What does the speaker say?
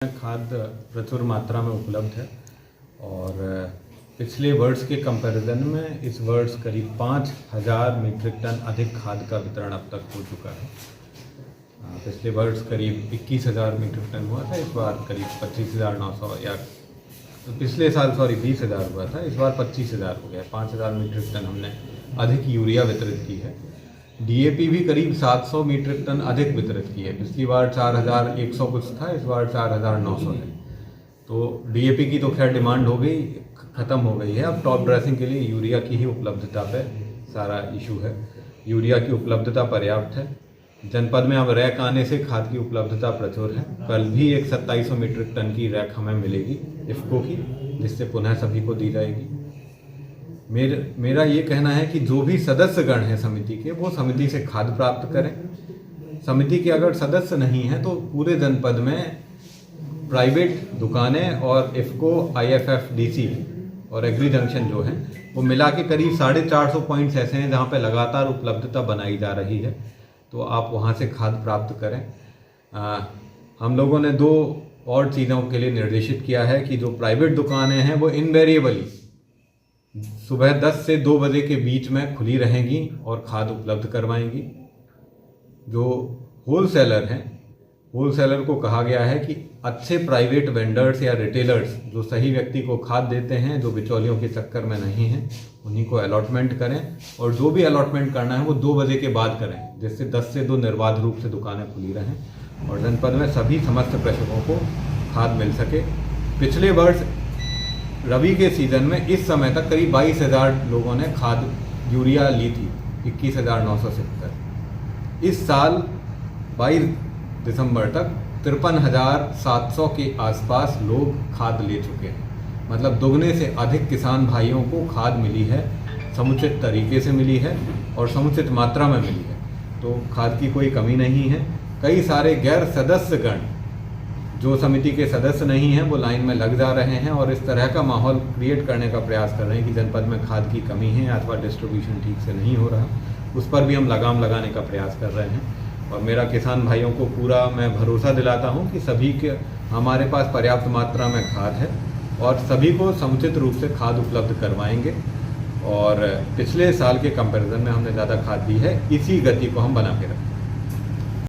खाद प्रचुर मात्रा में उपलब्ध है और पिछले वर्ष के कंपैरिजन में इस वर्ष करीब 5,000 मीट्रिक टन अधिक खाद का वितरण अब तक हो चुका है। पिछले वर्ष करीब 21,000 मीट्रिक टन हुआ था, इस बार करीब 25,900 या पिछले साल 20,000 हुआ था, इस बार 25,000 हो गया। 5,000 मीट्रिक टन हमने अधिक यूरिया वितरित की है। डीएपी भी करीब 700 मीट्रिक टन अधिक वितरित की है। पिछली बार 4,100 कुछ था, इस बार 4,900 है। तो डीएपी की तो खैर डिमांड हो गई, ख़त्म हो गई है। अब टॉप ड्रेसिंग के लिए यूरिया की ही उपलब्धता पे सारा इशू है। यूरिया की उपलब्धता पर्याप्त है। जनपद में अब रैक आने से खाद की उपलब्धता प्रचुर है। कल भी एक 2700 मीट्रिक टन की रैक हमें मिलेगी इफ़को की, जिससे पुनः सभी को दी जाएगी। मेरा ये कहना है कि जो भी सदस्यगण हैं समिति के, वो समिति से खाद प्राप्त करें। समिति के अगर सदस्य नहीं हैं तो पूरे जनपद में प्राइवेट दुकानें और इफ़को, IFFDC और एग्री जंक्शन जो हैं वो मिला के करीब 450 पॉइंट्स ऐसे हैं जहाँ पे लगातार उपलब्धता बनाई जा रही है। तो आप वहाँ से खाद प्राप्त करें। हम लोगों ने 2 और चीज़ों के लिए निर्देशित किया है कि जो प्राइवेट दुकानें हैं वो इनवेरिएबली सुबह 10 से 2 बजे के बीच में खुली रहेंगी और खाद उपलब्ध करवाएंगी। जो होलसेलर हैं, होलसेलर को कहा गया है कि अच्छे प्राइवेट वेंडर्स या रिटेलर्स जो सही व्यक्ति को खाद देते हैं, जो बिचौलियों के चक्कर में नहीं हैं, उन्हीं को अलॉटमेंट करें। और जो भी अलॉटमेंट करना है वो 2 बजे के बाद करें, जिससे 10 से 2 निर्बाध रूप से दुकानें खुली रहें और जनपद में सभी समस्त कृषकों को खाद मिल सके। पिछले वर्ष रबी के सीज़न में इस समय तक करीब 22,000 लोगों ने खाद यूरिया ली थी, 21,970। इस साल 22 दिसंबर तक 53,700 के आसपास लोग खाद ले चुके हैं। मतलब दोगुने से अधिक किसान भाइयों को खाद मिली है, समुचित तरीके से मिली है और समुचित मात्रा में मिली है। तो खाद की कोई कमी नहीं है। कई सारे गैर सदस्यगण जो समिति के सदस्य नहीं हैं वो लाइन में लग जा रहे हैं और इस तरह का माहौल क्रिएट करने का प्रयास कर रहे हैं कि जनपद में खाद की कमी है अथवा डिस्ट्रीब्यूशन ठीक से नहीं हो रहा। उस पर भी हम लगाम लगाने का प्रयास कर रहे हैं और मेरा किसान भाइयों को पूरा मैं भरोसा दिलाता हूं कि सभी के हमारे पास पर्याप्त मात्रा में खाद है और सभी को समुचित रूप से खाद उपलब्ध करवाएंगे। और पिछले साल के कंपैरिजन में हमने ज़्यादा खाद दी है, इसी गति को हम बना के रखें।